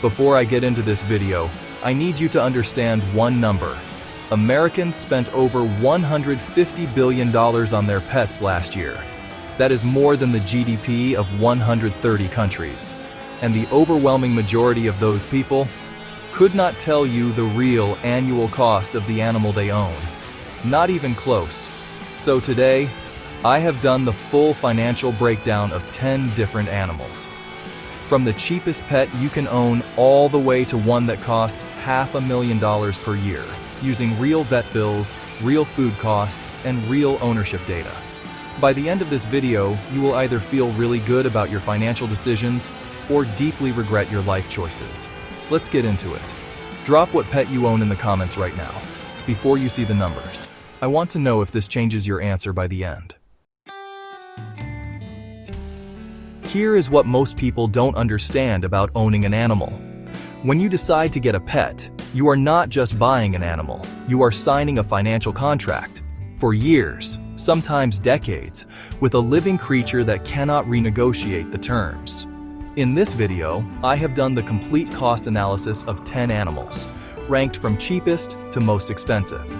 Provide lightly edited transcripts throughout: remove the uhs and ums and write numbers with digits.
Before I get into this video, I need you to understand one number. Americans spent over $150 billion on their pets last year. That is more than the GDP of 130 countries. And the overwhelming majority of those people could not tell you the real annual cost of the animal they own. Not even close. So today, I have done the full financial breakdown of 10 different animals. From the cheapest pet you can own all the way to one that costs $500,000 per year, using real vet bills, real food costs, and real ownership data. By the end of this video, you will either feel really good about your financial decisions or deeply regret your life choices. Let's get into it. Drop what pet you own in the comments right now. Before you see the numbers, I want to know if this changes your answer by the end. Here is what most people don't understand about owning an animal. When you decide to get a pet, you are not just buying an animal, you are signing a financial contract for years, sometimes decades, with a living creature that cannot renegotiate the terms. In this video, I have done the complete cost analysis of 10 animals, ranked from cheapest to most expensive.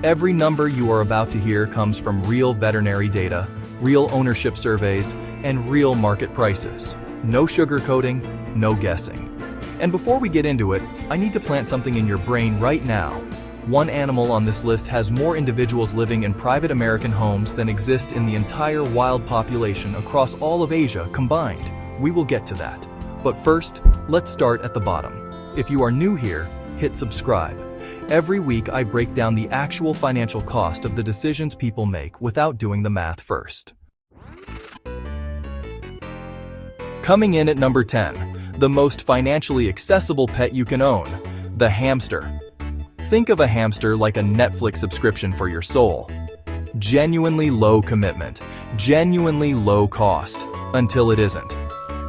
Every number you are about to hear comes from real veterinary data, real ownership surveys, and real market prices. No sugarcoating, no guessing. And before we get into it, I need to plant something in your brain right now. One animal on this list has more individuals living in private American homes than exist in the entire wild population across all of Asia combined. We will get to that. But first, let's start at the bottom. If you are new here, hit subscribe. Every week I break down the actual financial cost of the decisions people make without doing the math first. Coming in at number 10, the most financially accessible pet you can own, the hamster. Think of a hamster like a Netflix subscription for your soul. Genuinely low commitment, genuinely low cost, until it isn't.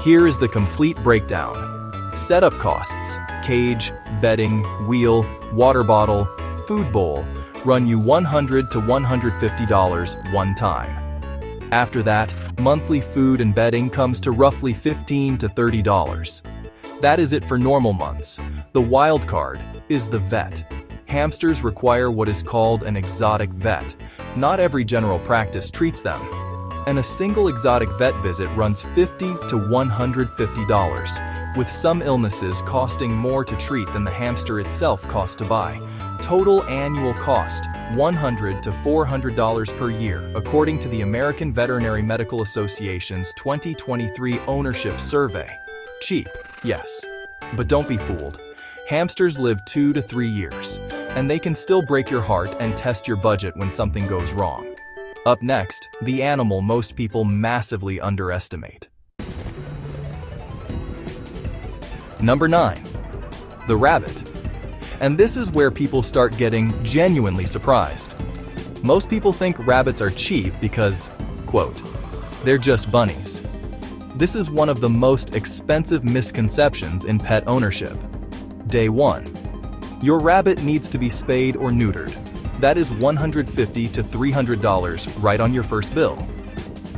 Here is the complete breakdown. Setup costs, cage, bedding, wheel, water bottle, food bowl, run you $100 to $150 one time. After that, monthly food and bedding comes to roughly $15 to $30. That is it for normal months. The wild card is the vet. Hamsters require what is called an exotic vet. Not every general practice treats them. And a single exotic vet visit runs $50 to $150, with some illnesses costing more to treat than the hamster itself costs to buy. Total annual cost, $100 to $400 per year, according to the American Veterinary Medical Association's 2023 ownership survey. Cheap, yes. But don't be fooled. Hamsters live 2 to 3 years, and they can still break your heart and test your budget when something goes wrong. Up next, the animal most people massively underestimate. Number 9, the rabbit. And this is where people start getting genuinely surprised. Most people think rabbits are cheap because, quote, they're just bunnies. This is one of the most expensive misconceptions in pet ownership. Day 1. Your rabbit needs to be spayed or neutered. That is $150 to $300 right on your first bill.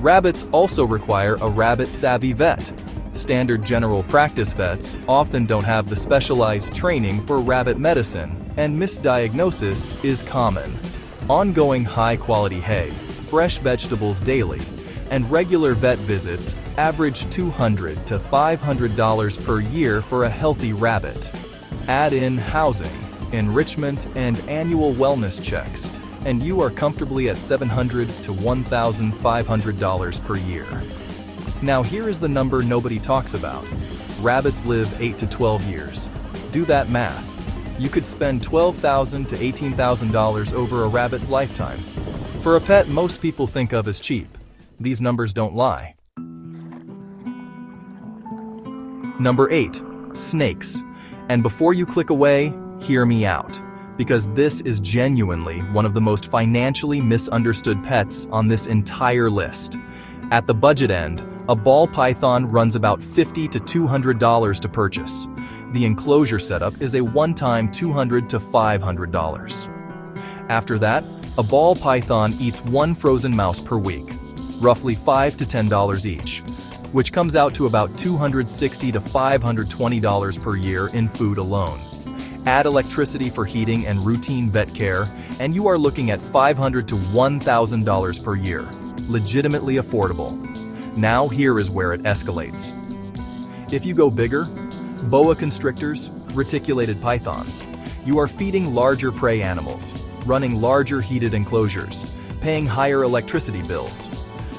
Rabbits also require a rabbit-savvy vet. Standard general practice vets often don't have the specialized training for rabbit medicine, and misdiagnosis is common. Ongoing high-quality hay, fresh vegetables daily, and regular vet visits average $200 to $500 per year for a healthy rabbit. Add in housing, enrichment, and annual wellness checks, and you are comfortably at $700 to $1,500 per year. Now here is the number nobody talks about. Rabbits live 8 to 12 years. Do that math. You could spend $12,000 to $18,000 over a rabbit's lifetime. For a pet most people think of as cheap. These numbers don't lie. Number 8, snakes. And before you click away, hear me out, because this is genuinely one of the most financially misunderstood pets on this entire list. At the budget end, a ball python runs about $50 to $200 to purchase. The enclosure setup is a one-time $200 to $500. After that, a ball python eats one frozen mouse per week, roughly $5 to $10 each. which comes out to about $260 to $520 per year in food alone. Add electricity for heating and routine vet care, and you are looking at $500 to $1,000 per year. Legitimately affordable. Now here is where it escalates. If you go bigger, boa constrictors, reticulated pythons, you are feeding larger prey animals, running larger heated enclosures, paying higher electricity bills.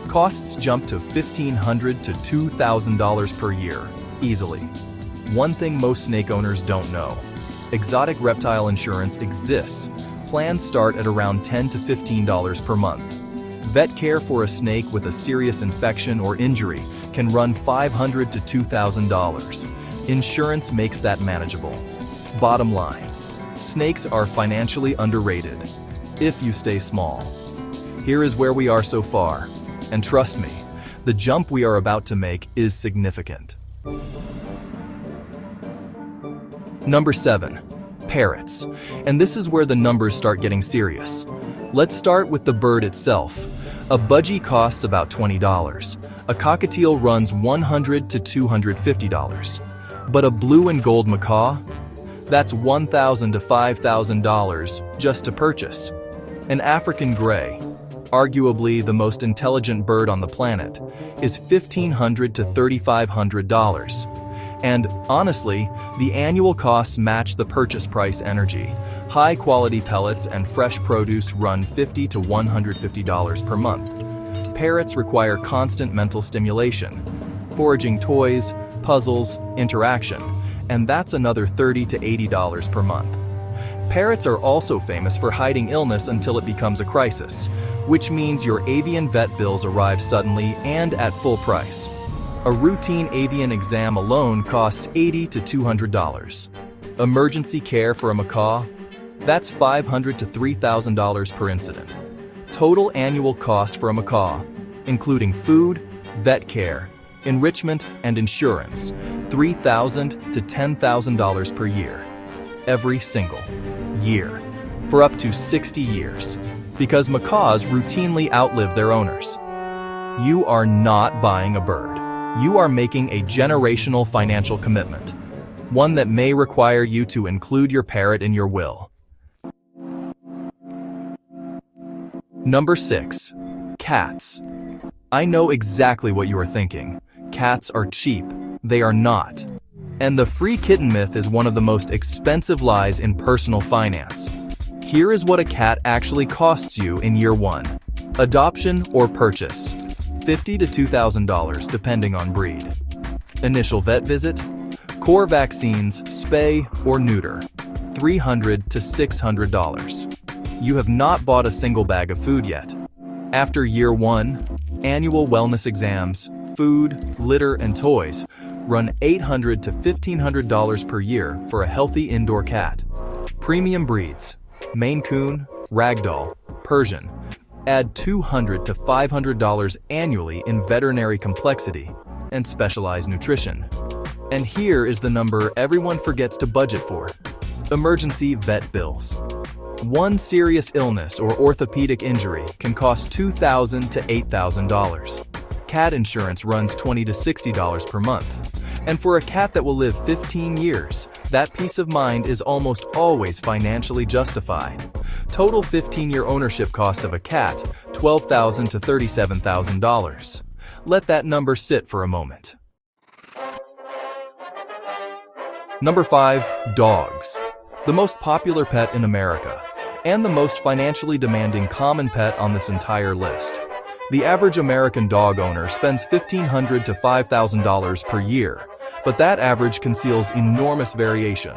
Costs jump to $1,500 to $2,000 per year, easily. One thing most snake owners don't know: exotic reptile insurance exists. Plans start at around $10 to $15 per month. Vet care for a snake with a serious infection or injury can run $500 to $2,000. Insurance makes that manageable. Bottom line, snakes are financially underrated if you stay small. Here is where we are so far, and trust me, the jump we are about to make is significant. Number 7. Parrots. And this is where the numbers start getting serious. Let's start with the bird itself. A budgie costs about $20. A cockatiel runs $100 to $250. But a blue and gold macaw? That's $1,000 to $5,000 just to purchase. An African gray, arguably the most intelligent bird on the planet, is $1,500 to $3,500. And honestly, the annual costs match the purchase price energy. High-quality pellets and fresh produce run $50 to $150 per month. Parrots require constant mental stimulation, foraging toys, puzzles, interaction, and that's another $30 to $80 per month. Parrots are also famous for hiding illness until it becomes a crisis, which means your avian vet bills arrive suddenly and at full price. A routine avian exam alone costs $80 to $200. Emergency care for a macaw? That's $500 to $3,000 per incident. Total annual cost for a macaw, including food, vet care, enrichment, and insurance, $3,000 to $10,000 per year. Every single year. For up to 60 years. Because macaws routinely outlive their owners. You are not buying a bird. You are making a generational financial commitment. One that may require you to include your parrot in your will. Number 6. Cats. I know exactly what you are thinking. Cats are cheap. They are not. And the free kitten myth is one of the most expensive lies in personal finance. Here is what a cat actually costs you in year 1. Adoption or purchase. $50 to $2,000 depending on breed. Initial vet visit. Core vaccines, spay or neuter. $300 to $600. You have not bought a single bag of food yet. After year 1, annual wellness exams, food, litter, and toys run $800 to $1,500 per year for a healthy indoor cat. Premium breeds, Maine Coon, Ragdoll, Persian, add $200 to $500 annually in veterinary complexity and specialized nutrition. And here is the number everyone forgets to budget for. Emergency vet bills. One serious illness or orthopedic injury can cost $2,000 to $8,000. Cat insurance runs $20 to $60 per month. And for a cat that will live 15 years, that peace of mind is almost always financially justified. Total 15-year ownership cost of a cat, $12,000 to $37,000. Let that number sit for a moment. Number 5. Dogs. The most popular pet in America, and the most financially demanding common pet on this entire list. The average American dog owner spends $1,500 to $5,000 per year, but that average conceals enormous variation.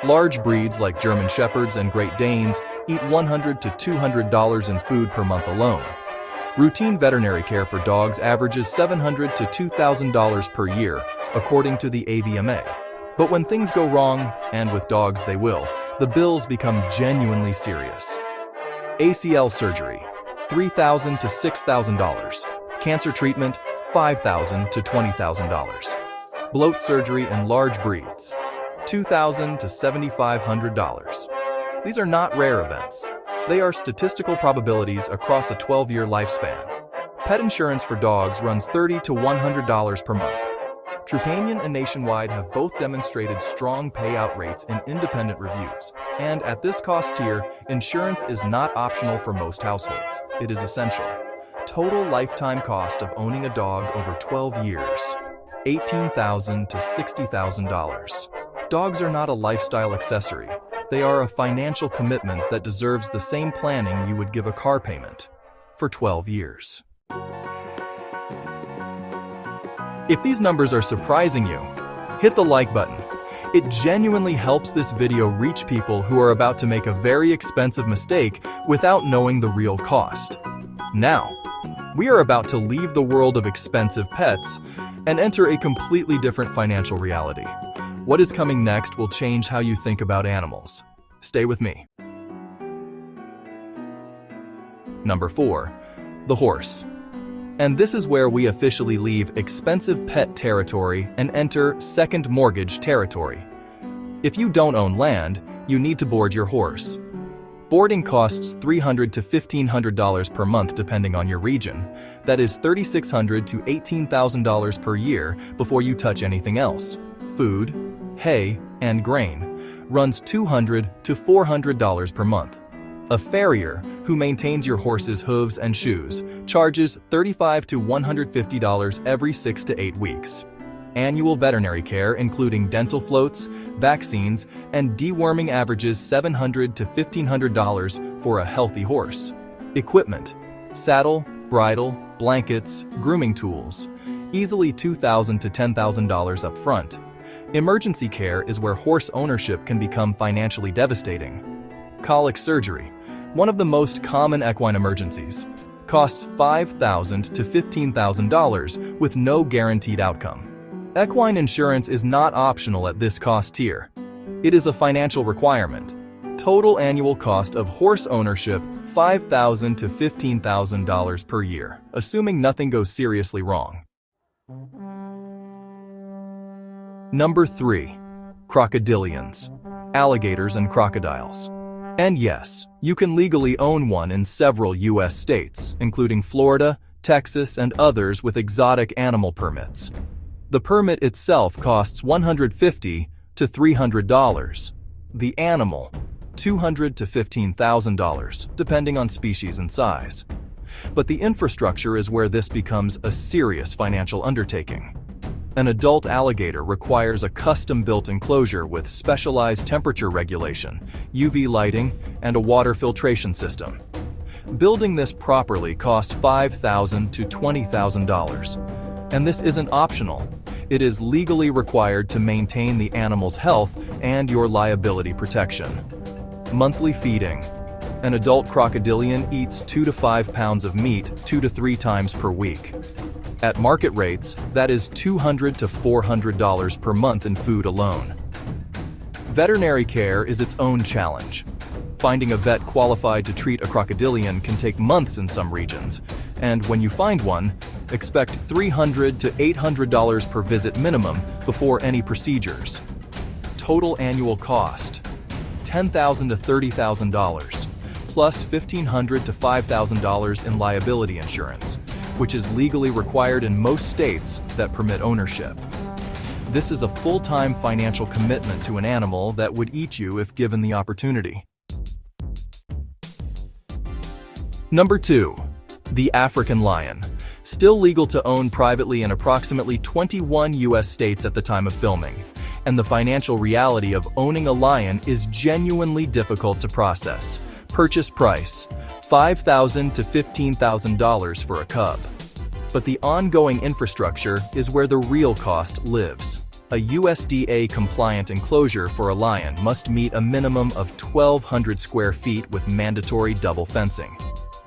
Large breeds like German Shepherds and Great Danes eat $100 to $200 in food per month alone. Routine veterinary care for dogs averages $700 to $2,000 per year, according to the AVMA. But when things go wrong, and with dogs they will, the bills become genuinely serious. ACL surgery, $3,000 to $6,000. Cancer treatment, $5,000 to $20,000. Bloat surgery in large breeds, $2,000 to $7,500. These are not rare events. They are statistical probabilities across a 12-year lifespan. Pet insurance for dogs runs $30 to $100 per month. Trupanion and Nationwide have both demonstrated strong payout rates in independent reviews. And at this cost tier, insurance is not optional for most households. It is essential. Total lifetime cost of owning a dog over 12 years, $18,000 to $60,000. Dogs are not a lifestyle accessory. They are a financial commitment that deserves the same planning you would give a car payment for 12 years. If these numbers are surprising you, hit the like button. It genuinely helps this video reach people who are about to make a very expensive mistake without knowing the real cost. Now, we are about to leave the world of expensive pets and enter a completely different financial reality. What is coming next will change how you think about animals. Stay with me. Number 4. The horse. And this is where we officially leave expensive pet territory and enter second mortgage territory. If you don't own land, you need to board your horse. Boarding costs $300 to $1,500 per month depending on your region. That is $3,600 to $18,000 per year before you touch anything else. Food, hay, and grain runs $200 to $400 per month. A farrier, who maintains your horse's hooves and shoes, charges $35 to $150 every 6 to 8 weeks. Annual veterinary care, including dental floats, vaccines, and deworming, averages $700 to $1,500 for a healthy horse. Equipment: saddle, bridle, blankets, grooming tools, easily $2,000 to $10,000 up front. Emergency care is where horse ownership can become financially devastating. Colic surgery, one of the most common equine emergencies, costs $5,000 to $15,000 with no guaranteed outcome. Equine insurance is not optional at this cost tier. It is a financial requirement. Total annual cost of horse ownership, $5,000 to $15,000 per year, assuming nothing goes seriously wrong. Number 3. Crocodilians, alligators and crocodiles. And yes, you can legally own one in several U.S. states, including Florida, Texas, and others with exotic animal permits. The permit itself costs $150 to $300. The animal, $200 to $15,000, depending on species and size. But the infrastructure is where this becomes a serious financial undertaking. An adult alligator requires a custom-built enclosure with specialized temperature regulation, UV lighting, and a water filtration system. Building this properly costs $5,000 to $20,000. And this isn't optional. It is legally required to maintain the animal's health and your liability protection. Monthly feeding. An adult crocodilian eats 2 to 5 pounds of meat 2 to 3 times per week. At market rates, that is $200 to $400 per month in food alone. Veterinary care is its own challenge. Finding a vet qualified to treat a crocodilian can take months in some regions, and when you find one, expect $300 to $800 per visit minimum before any procedures. Total annual cost: $10,000 to $30,000, plus $1,500 to $5,000 in liability insurance, which is legally required in most states that permit ownership. This is a full-time financial commitment to an animal that would eat you if given the opportunity. Number 2. The African lion. Still legal to own privately in approximately 21 U.S. states at the time of filming, and the financial reality of owning a lion is genuinely difficult to process. Purchase price: $5,000 to $15,000 for a cub. But the ongoing infrastructure is where the real cost lives. A USDA-compliant enclosure for a lion must meet a minimum of 1,200 square feet with mandatory double fencing.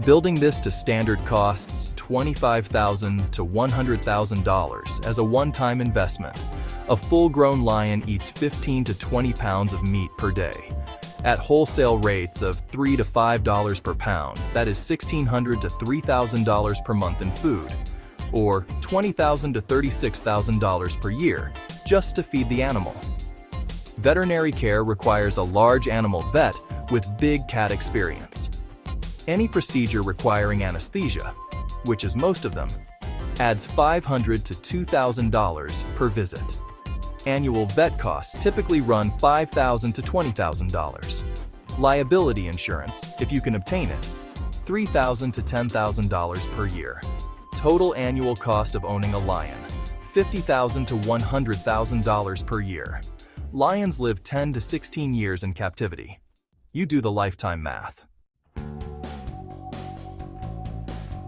Building this to standard costs $25,000 to $100,000 as a one-time investment. A full-grown lion eats 15 to 20 pounds of meat per day. At wholesale rates of $3 to $5 per pound, that is $1,600 to $3,000 per month in food, or $20,000 to $36,000 per year, just to feed the animal. Veterinary care requires a large animal vet with big cat experience. Any procedure requiring anesthesia, which is most of them, adds $500 to $2,000 per visit. Annual vet costs typically run $5,000 to $20,000. Liability insurance, if you can obtain it, $3,000 to $10,000 per year. Total annual cost of owning a lion, $50,000 to $100,000 per year. Lions live 10 to 16 years in captivity. You do the lifetime math.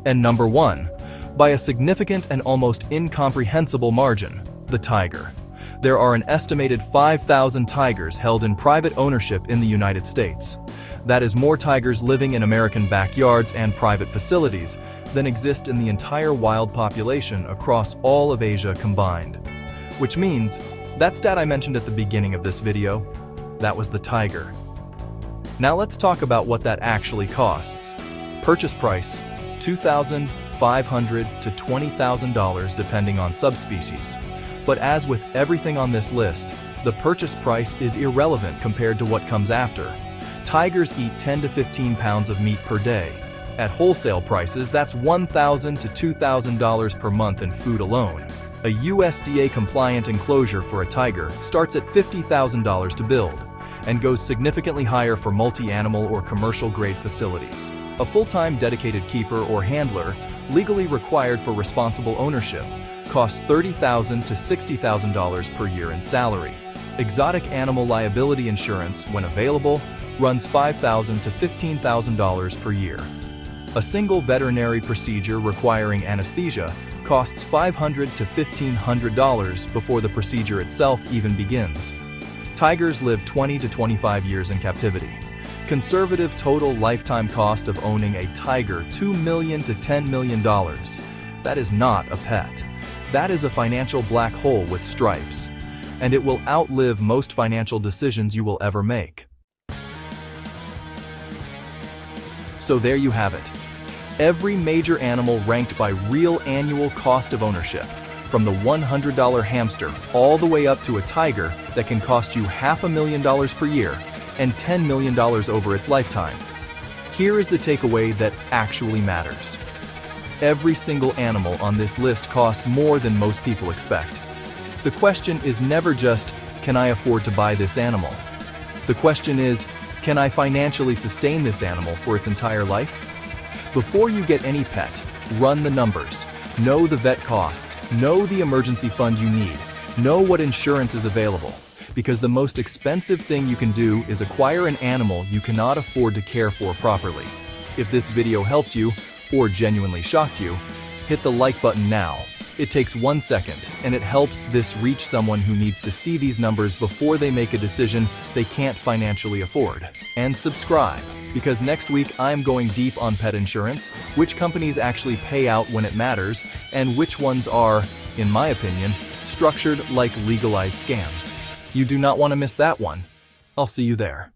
And number 1, by a significant and almost incomprehensible margin, the tiger. There are an estimated 5,000 tigers held in private ownership in the United States. That is more tigers living in American backyards and private facilities than exist in the entire wild population across all of Asia combined. Which means, that stat I mentioned at the beginning of this video, that was the tiger. Now let's talk about what that actually costs. Purchase price, $2,500 to $20,000 depending on subspecies. But as with everything on this list, the purchase price is irrelevant compared to what comes after. Tigers eat 10 to 15 pounds of meat per day. At wholesale prices, that's $1,000 to $2,000 per month in food alone. A USDA-compliant enclosure for a tiger starts at $50,000 to build and goes significantly higher for multi-animal or commercial-grade facilities. A full-time dedicated keeper or handler, legally required for responsible ownership, costs $30,000 to $60,000 per year in salary. Exotic animal liability insurance, when available, runs $5,000 to $15,000 per year. A single veterinary procedure requiring anesthesia costs $500 to $1,500 before the procedure itself even begins. Tigers live 20 to 25 years in captivity. Conservative total lifetime cost of owning a tiger, $2 million to $10 million. That is not a pet. That is a financial black hole with stripes, and it will outlive most financial decisions you will ever make. So there you have it. Every major animal ranked by real annual cost of ownership, from the $100 hamster all the way up to a tiger that can cost you $500,000 per year and $10 million over its lifetime. Here is the takeaway that actually matters. Every single animal on this list costs more than most people expect. The question is never just, can I afford to buy this animal? The question is, can I financially sustain this animal for its entire life? Before you get any pet, run the numbers. Know the vet costs. Know the emergency fund you need. Know what insurance is available. Because the most expensive thing you can do is acquire an animal you cannot afford to care for properly. If this video helped you, or genuinely shocked you, hit the like button now. It takes 1 second, and it helps this reach someone who needs to see these numbers before they make a decision they can't financially afford. And subscribe, because next week I'm going deep on pet insurance, which companies actually pay out when it matters, and which ones are, in my opinion, structured like legalized scams. You do not want to miss that one. I'll see you there.